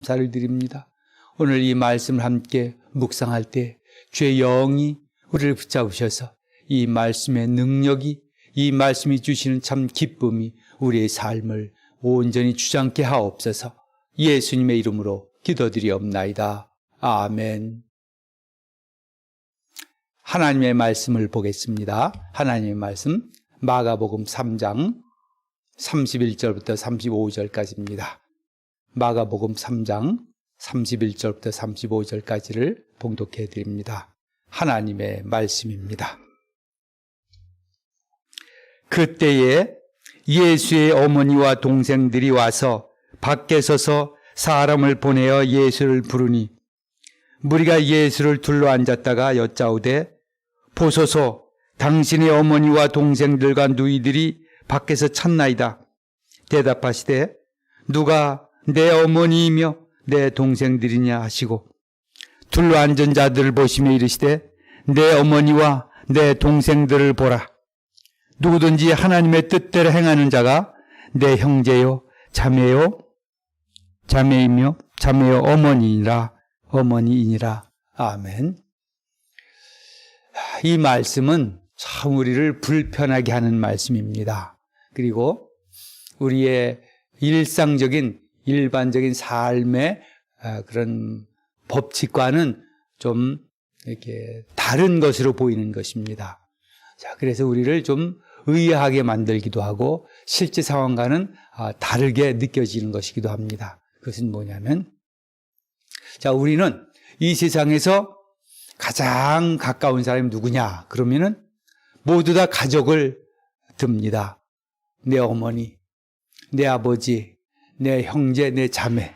감사를 드립니다. 오늘 이 말씀을 함께 묵상할 때 주의 영이 우리를 붙잡으셔서 이 말씀의 능력이, 이 말씀이 주시는 참 기쁨이 우리의 삶을 온전히 주장케 하옵소서. 예수님의 이름으로 기도드리옵나이다. 아멘. 하나님의 말씀을 보겠습니다. 하나님의 말씀 마가복음 3장 31절부터 35절까지입니다. 마가복음 3장 31절부터 35절까지를 봉독해 드립니다. 하나님의 말씀입니다. 그때에 예수의 어머니와 동생들이 와서 밖에 서서 사람을 보내어 예수를 부르니 무리가 예수를 둘러앉았다가 여짜오되 보소서 당신의 어머니와 동생들과 누이들이 밖에서 찾나이다. 대답하시되 누가 내 어머니이며 내 동생들이냐 하시고 둘러앉은 자들을 보시며 이르시되 내 어머니와 내 동생들을 보라. 누구든지 하나님의 뜻대로 행하는 자가 내 형제요 자매요 자매이며 자매요 어머니이니라. 아멘. 이 말씀은 참 우리를 불편하게 하는 말씀입니다. 그리고 우리의 일반적인 삶의 그런 법칙과는 좀 이렇게 다른 것으로 보이는 것입니다. 자, 그래서 우리를 좀 의아하게 만들기도 하고 실제 상황과는 다르게 느껴지는 것이기도 합니다. 그것은 뭐냐면, 자, 우리는 이 세상에서 가장 가까운 사람이 누구냐? 그러면은 모두 다 가족을 듭니다. 내 어머니, 내 아버지, 내 형제, 내 자매,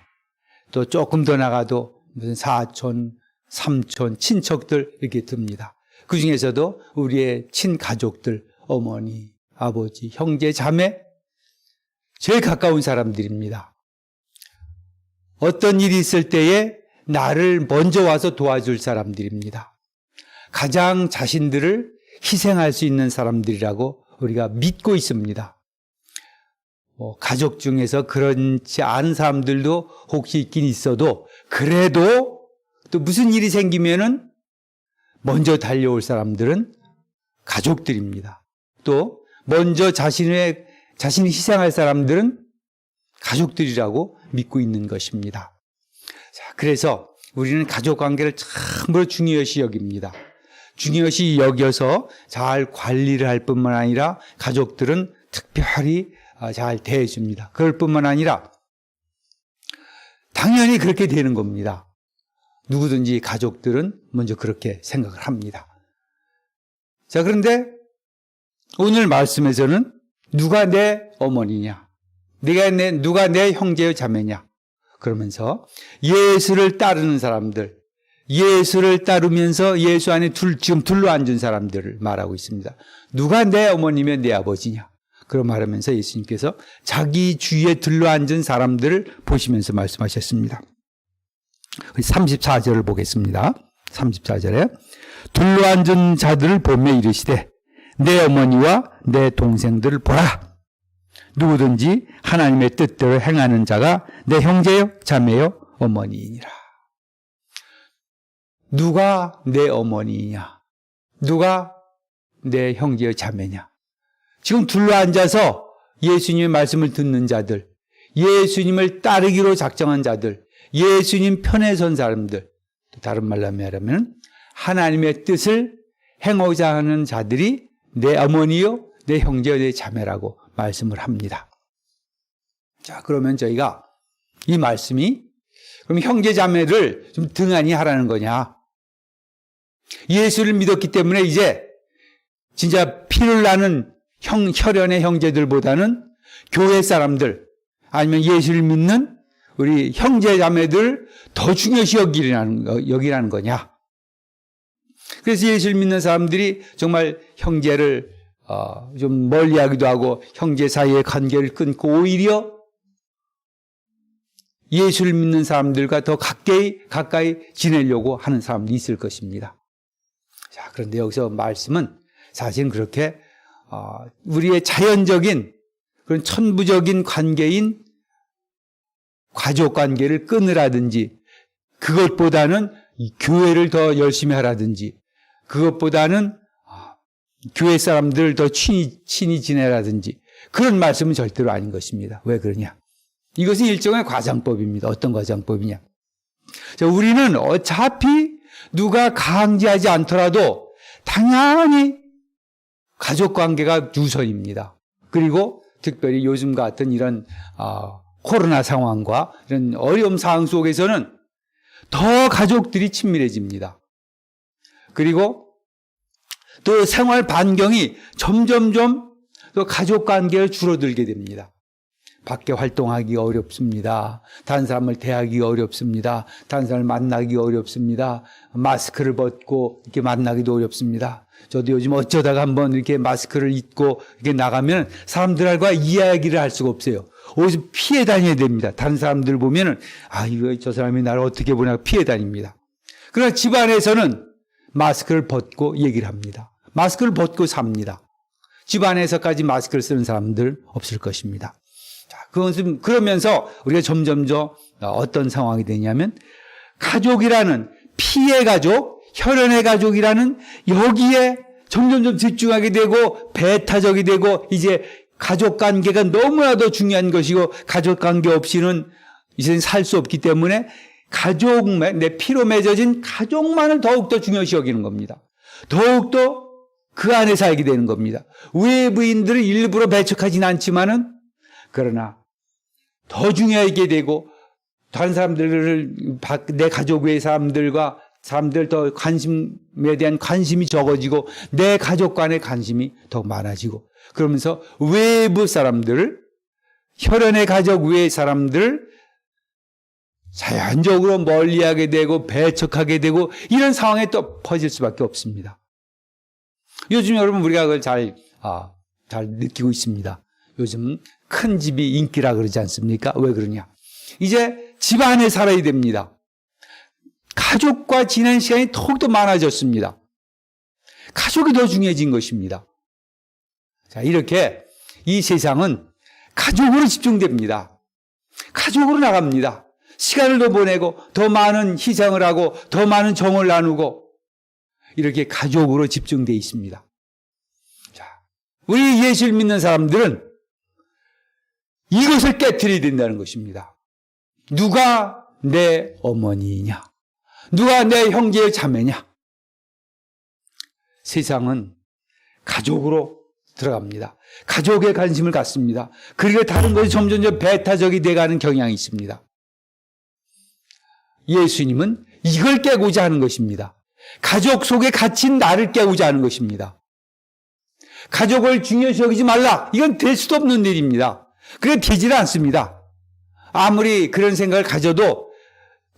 또 조금 더 나가도 무슨 사촌, 삼촌, 친척들 이렇게 듭니다. 그 중에서도 우리의 친가족들, 어머니, 아버지, 형제, 자매, 제일 가까운 사람들입니다. 어떤 일이 있을 때에 나를 먼저 와서 도와줄 사람들입니다. 가장 자신들을 희생할 수 있는 사람들이라고 우리가 믿고 있습니다. 가족 중에서 그렇지 않은 사람들도 혹시 있긴 있어도 그래도 또 무슨 일이 생기면은 먼저 달려올 사람들은 가족들입니다. 또 먼저 자신이 희생할 사람들은 가족들이라고 믿고 있는 것입니다. 자, 그래서 우리는 가족 관계를 참으로 중요시 여깁니다. 중요시 여겨서 잘 관리를 할 뿐만 아니라 가족들은 특별히 잘 대해줍니다. 그럴 뿐만 아니라 당연히 그렇게 되는 겁니다. 누구든지 가족들은 먼저 그렇게 생각을 합니다. 자, 그런데 오늘 말씀에서는 누가 내 어머니냐, 누가 내 형제요 자매냐, 그러면서 예수를 따르는 사람들, 예수를 따르면서 예수 안에 지금 둘러앉은 사람들을 말하고 있습니다. 누가 내 어머니며 내 아버지냐, 그런 말하면서 예수님께서 자기 주위에 둘러앉은 사람들을 보시면서 말씀하셨습니다. 34절을 보겠습니다. 34절에 둘러앉은 자들을 보며 이르시되 내 어머니와 내 동생들을 보라. 누구든지 하나님의 뜻대로 행하는 자가 내 형제요 자매요 어머니이니라. 누가 내 어머니이냐, 누가 내 형제요 자매냐. 지금 둘러앉아서 예수님의 말씀을 듣는 자들, 예수님을 따르기로 작정한 자들, 예수님 편에 선 사람들, 다른 말로 하면 하나님의 뜻을 행하고자 하는 자들이 내 어머니요, 내 형제요, 내 자매라고 말씀을 합니다. 자, 그러면 저희가 이 말씀이 그럼 형제 자매를 좀 등한히 하라는 거냐? 예수를 믿었기 때문에 이제 진짜 피를 나는 혈연의 형제들보다는 교회 사람들 아니면 예수를 믿는 우리 형제 자매들 더 중요시 여기라는 거냐? 그래서 예수를 믿는 사람들이 정말 형제를 좀 멀리하기도 하고 형제 사이의 관계를 끊고 오히려 예수를 믿는 사람들과 더 가까이 지내려고 하는 사람들이 있을 것입니다. 자, 그런데 여기서 말씀은 사실은 그렇게 우리의 자연적인 그런 천부적인 관계인 가족 관계를 끊으라든지, 그것보다는 교회를 더 열심히 하라든지, 그것보다는 교회 사람들을 더 친히 지내라든지, 그런 말씀은 절대로 아닌 것입니다. 왜 그러냐? 이것은 일종의 과장법입니다. 어떤 과장법이냐? 자, 우리는 어차피 누가 강제하지 않더라도 당연히 가족 관계가 우선입니다. 그리고 특별히 요즘 같은 이런 코로나 상황과 이런 어려움 상황 속에서는 더 가족들이 친밀해집니다. 그리고 또 생활 반경이 점점점 또 가족 관계를 줄어들게 됩니다. 밖에 활동하기 어렵습니다. 다른 사람을 대하기 어렵습니다. 다른 사람을 만나기 어렵습니다. 마스크를 벗고 이렇게 만나기도 어렵습니다. 저도 요즘 어쩌다가 한번 이렇게 마스크를 입고 이렇게 나가면 사람들과 이야기를 할 수가 없어요. 어디서 피해 다녀야 됩니다. 다른 사람들 보면은 이거 저 사람이 나를 어떻게 보냐 피해 다닙니다. 그러나 집안에서는 마스크를 벗고 얘기를 합니다. 마스크를 벗고 삽니다. 집안에서까지 마스크를 쓰는 사람들 없을 것입니다. 자, 그것은 그러면서 우리가 점점점 어떤 상황이 되냐면 가족이라는 피의 가족, 혈연의 가족이라는 여기에 점점점 집중하게 되고 배타적이 되고 이제 가족 관계가 너무나도 중요한 것이고 가족 관계 없이는 이제는 살 수 없기 때문에 가족, 내 피로 맺어진 가족만을 더욱더 중요시 여기는 겁니다. 더욱더 그 안에 살게 되는 겁니다. 외부인들을 일부러 배척하지는 않지만은 그러나 더 중요하게 되고 다른 사람들을 내 가족 외의 사람들 더 관심에 대한 관심이 적어지고 내 가족 간의 관심이 더 많아지고 그러면서 외부 사람들을 혈연의 가족 외의 사람들을 자연적으로 멀리하게 되고 배척하게 되고 이런 상황에 또 퍼질 수밖에 없습니다. 요즘 여러분 우리가 그걸 잘 느끼고 있습니다. 요즘 큰 집이 인기라 그러지 않습니까? 왜 그러냐? 이제 집 안에 살아야 됩니다. 가족과 지낸 시간이 더욱더 많아졌습니다. 가족이 더 중요해진 것입니다. 자, 이렇게 이 세상은 가족으로 집중됩니다. 가족으로 나갑니다. 시간을 더 보내고 더 많은 희생을 하고 더 많은 정을 나누고 이렇게 가족으로 집중되어 있습니다. 자, 우리 예수를 믿는 사람들은 이것을 깨트려야 된다는 것입니다. 누가 내 어머니냐? 누가 내 형제 자매냐? 세상은 가족으로 들어갑니다. 가족에 관심을 갖습니다. 그리고 다른 것이 점점 배타적이 돼가는 경향이 있습니다. 예수님은 이걸 깨고자 하는 것입니다. 가족 속에 갇힌 나를 깨우자 하는 것입니다. 가족을 중요시 여기지 말라. 이건 될 수도 없는 일입니다. 그게 되지는 않습니다. 아무리 그런 생각을 가져도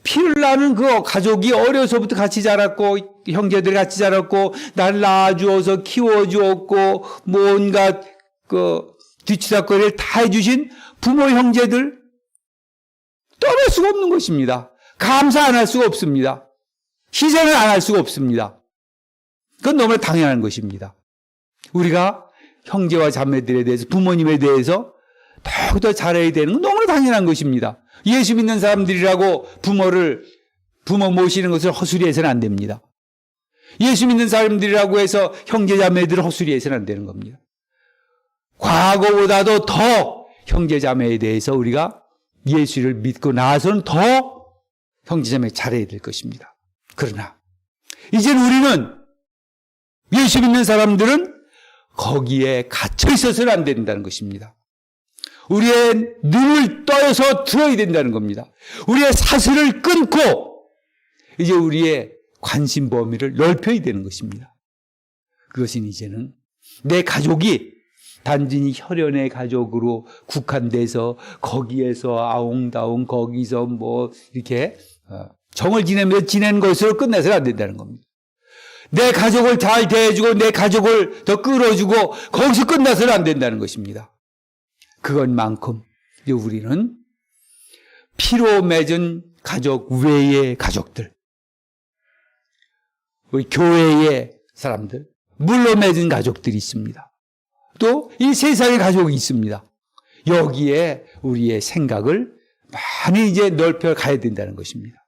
피를 나는 그 가족이 어려서부터 같이 자랐고 형제들이 같이 자랐고 나를 낳아주어서 키워주었고 뭔가 그 뒤치다거리를 다 해주신 부모 형제들 떠날 수가 없는 것입니다. 감사 안 할 수가 없습니다. 희생을 안 할 수가 없습니다. 그건 너무나 당연한 것입니다. 우리가 형제와 자매들에 대해서 부모님에 대해서 더욱더 잘해야 되는 건 너무나 당연한 것입니다. 예수 믿는 사람들이라고 부모 모시는 것을 허술히해서는 안 됩니다. 예수 믿는 사람들이라고 해서 형제 자매들을 허술히해서는 안 되는 겁니다. 과거보다도 더 형제 자매에 대해서 우리가 예수를 믿고 나서는 더 형제 자매 잘해야 될 것입니다. 그러나 이제는 우리는 예수 믿는 사람들은 거기에 갇혀 있어서는 안 된다는 것입니다. 우리의 눈을 떠서 들어야 된다는 겁니다. 우리의 사슬을 끊고 이제 우리의 관심 범위를 넓혀야 되는 것입니다. 그것은 이제는 내 가족이 단순히 혈연의 가족으로 국한돼서 거기에서 아웅다웅 거기서 뭐 이렇게 정을 지내면서 지내는 것으로 끝내서는 안 된다는 겁니다. 내 가족을 잘 대해주고 내 가족을 더 끌어주고 거기서 끝나서는 안 된다는 것입니다. 그것만큼 우리는 피로 맺은 가족 외의 가족들, 우리 교회의 사람들, 물로 맺은 가족들이 있습니다. 또 이 세상의 가족이 있습니다. 여기에 우리의 생각을 많이 이제 넓혀 가야 된다는 것입니다.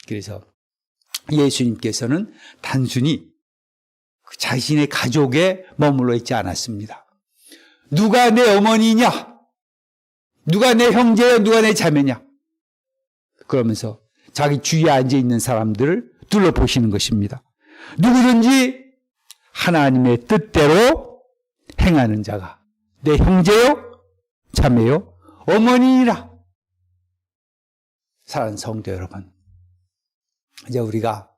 그래서 예수님께서는 단순히 자신의 가족에 머물러 있지 않았습니다. 누가 내 어머니냐? 누가 내 형제야? 누가 내 자매냐? 그러면서 자기 주위에 앉아 있는 사람들을 둘러보시는 것입니다. 누구든지 하나님의 뜻대로 행하는 자가 내 형제요? 자매요? 어머니라. 사랑하는 성도 여러분, 이제 우리가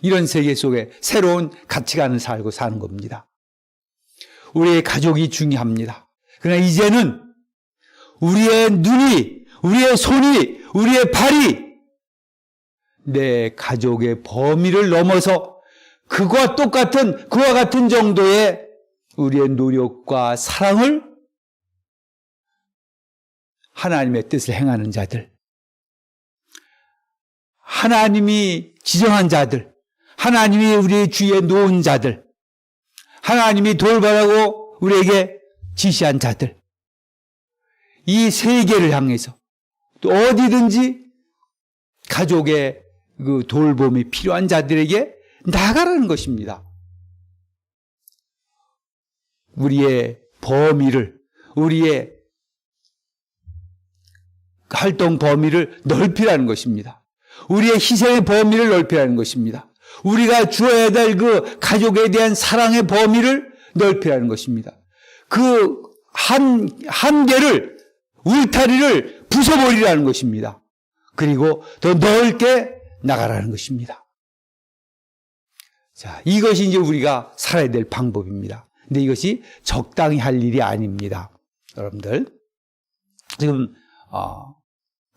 이런 세계 속에 새로운 가치관을 살고 사는 겁니다. 우리의 가족이 중요합니다. 그러나 이제는 우리의 눈이, 우리의 손이, 우리의 발이 내 가족의 범위를 넘어서 그와 같은 정도의 우리의 노력과 사랑을 하나님의 뜻을 행하는 자들, 하나님이 지정한 자들, 하나님이 우리 주위에 놓은 자들, 하나님이 돌보라고 우리에게 지시한 자들, 이 세계를 향해서 또 어디든지 가족의 그 돌봄이 필요한 자들에게 나가라는 것입니다. 우리의 범위를, 우리의 활동 범위를 넓히라는 것입니다. 우리의 희생의 범위를 넓히라는 것입니다. 우리가 주어야 될 그 가족에 대한 사랑의 범위를 넓히라는 것입니다. 그 한계를, 울타리를 부숴버리라는 것입니다. 그리고 더 넓게 나가라는 것입니다. 자, 이것이 이제 우리가 살아야 될 방법입니다. 근데 이것이 적당히 할 일이 아닙니다. 여러분들, 지금,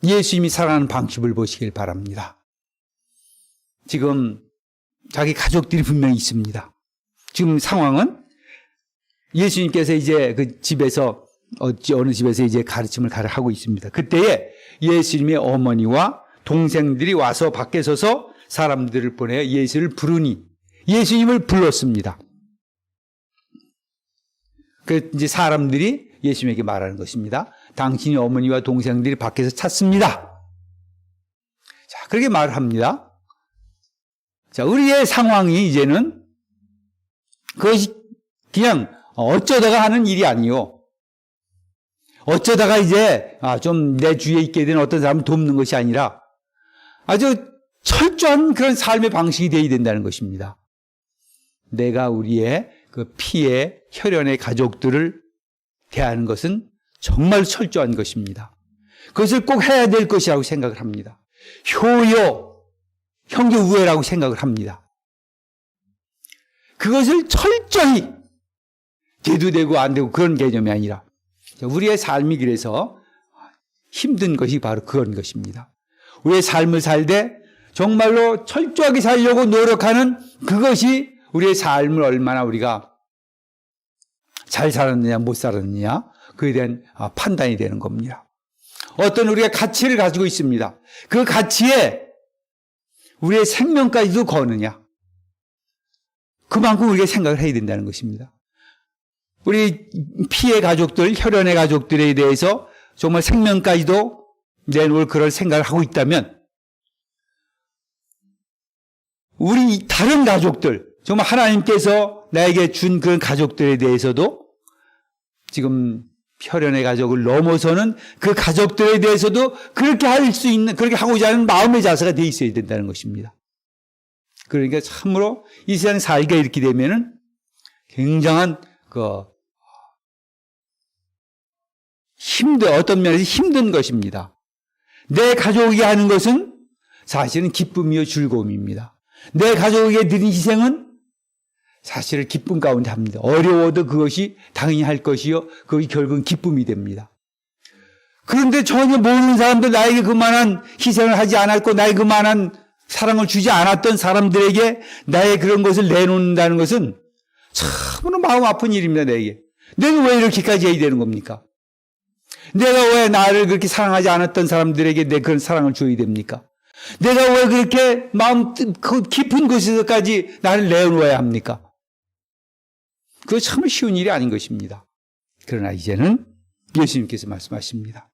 예수님이 살아가는 방식을 보시길 바랍니다. 지금 자기 가족들이 분명히 있습니다. 지금 상황은 예수님께서 이제 그 집에서, 어느 집에서 이제 가르침을 하고 있습니다. 그때에 예수님의 어머니와 동생들이 와서 밖에 서서 사람들을 보내 예수를 부르니 예수님을 불렀습니다. 그 이제 사람들이 예수님에게 말하는 것입니다. 당신의 어머니와 동생들이 밖에서 찾습니다. 자, 그렇게 말을 합니다. 자, 우리의 상황이 이제는 그것이 그냥 어쩌다가 하는 일이 아니요. 어쩌다가 이제 좀 내 주위에 있게 된 어떤 사람을 돕는 것이 아니라 아주 철저한 그런 삶의 방식이 되어야 된다는 것입니다. 내가 우리의 그 피의 혈연의 가족들을 대하는 것은 정말 철저한 것입니다. 그것을 꼭 해야 될 것이라고 생각을 합니다. 효요, 형제 우애라고 생각을 합니다. 그것을 철저히 돼도 되고 안 되고 그런 개념이 아니라 우리의 삶이 그래서 힘든 것이 바로 그런 것입니다. 우리의 삶을 살 때 정말로 철저하게 살려고 노력하는 그것이 우리의 삶을 얼마나 우리가 잘 살았느냐 못 살았느냐 그에 대한 판단이 되는 겁니다. 어떤 우리가 가치를 가지고 있습니다. 그 가치에 우리의 생명까지도 거느냐, 그만큼 우리가 생각을 해야 된다는 것입니다. 우리 피의 가족들, 혈연의 가족들에 대해서 정말 생명까지도 내놓을 그럴 생각을 하고 있다면 우리 다른 가족들, 정말 하나님께서 나에게 준 그런 가족들에 대해서도 지금 혈연의 가족을 넘어서는 그 가족들에 대해서도 그렇게 할 수 있는, 그렇게 하고자 하는 마음의 자세가 돼 있어야 된다는 것입니다. 그러니까 참으로 이 세상 살기가 이렇게 되면은 굉장한 어떤 면에서 힘든 것입니다. 내 가족이 하는 것은 사실은 기쁨이요 즐거움입니다. 내 가족에게 드린 희생은 사실은 기쁨 가운데 합니다. 어려워도 그것이 당연히 할 것이요, 그것이 결국은 기쁨이 됩니다. 그런데 전혀 모르는 사람들, 나에게 그만한 희생을 하지 않았고 나에게 그만한 사랑을 주지 않았던 사람들에게 나의 그런 것을 내놓는다는 것은 참으로 마음 아픈 일입니다. 내가 왜 이렇게까지 해야 되는 겁니까? 내가 왜 나를 그렇게 사랑하지 않았던 사람들에게 내 그런 사랑을 줘야 됩니까? 내가 왜 그렇게 마음 깊은 곳에서까지 나를 내놓아야 합니까? 그거 참 쉬운 일이 아닌 것입니다. 그러나 이제는 예수님께서 말씀하십니다.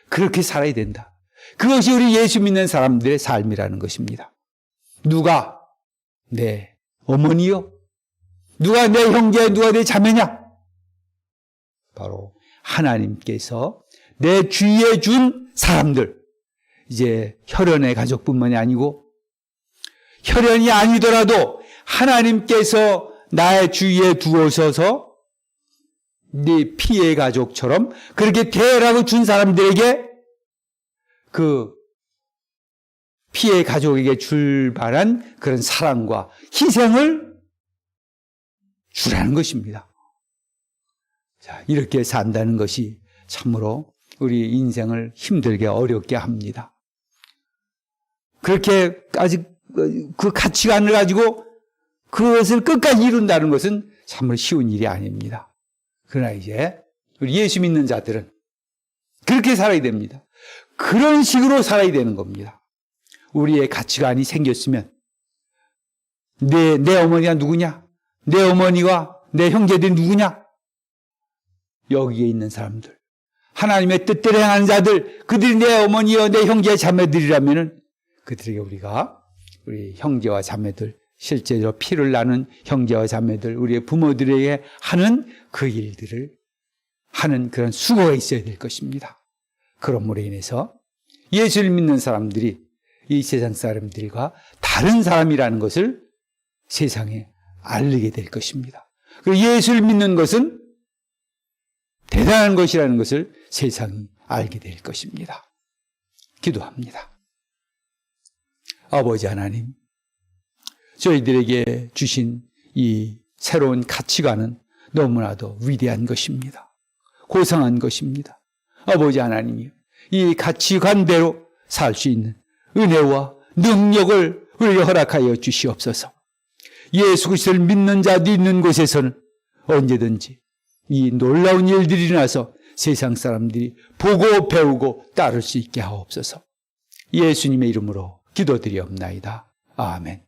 그렇게 살아야 된다. 그것이 우리 예수 믿는 사람들의 삶이라는 것입니다. 누가 내 어머니요? 누가 내 형제, 누가 내 자매냐? 바로 하나님께서 내 주위에 준 사람들, 이제 혈연의 가족뿐만이 아니고 혈연이 아니더라도 하나님께서 나의 주위에 두어서서 네 피의 가족처럼 그렇게 대하라고 준 사람들에게 그 피의 가족에게 줄 만한 그런 사랑과 희생을 주라는 것입니다. 자, 이렇게 산다는 것이 참으로 우리 인생을 힘들게 어렵게 합니다. 그렇게 아직 그 가치관을 가지고 그것을 끝까지 이룬다는 것은 참으로 쉬운 일이 아닙니다. 그러나 이제 우리 예수 믿는 자들은 그렇게 살아야 됩니다. 그런 식으로 살아야 되는 겁니다. 우리의 가치관이 생겼으면 내 어머니가 누구냐? 내 어머니와 내 형제들이 누구냐? 여기에 있는 사람들, 하나님의 뜻대로 행하는 자들, 그들이 내 어머니와 내 형제 자매들이라면은 그들에게 우리가 우리 형제와 자매들, 실제로 피를 나눈 형제와 자매들, 우리의 부모들에게 하는 그 일들을 하는 그런 수고가 있어야 될 것입니다. 그러므로 인해서 예수를 믿는 사람들이 이 세상 사람들과 다른 사람이라는 것을 세상에 알리게 될 것입니다. 그리고 예수를 믿는 것은 대단한 것이라는 것을 세상이 알게 될 것입니다. 기도합니다. 아버지 하나님, 저희들에게 주신 이 새로운 가치관은 너무나도 위대한 것입니다. 고상한 것입니다. 아버지 하나님이요, 이 가치관대로 살 수 있는 은혜와 능력을 우리에게 허락하여 주시옵소서. 예수 그리스도를 믿는 자도 있는 곳에서는 언제든지 이 놀라운 일들이 일어나서 세상 사람들이 보고 배우고 따를 수 있게 하옵소서. 예수님의 이름으로 기도드리옵나이다. 아멘.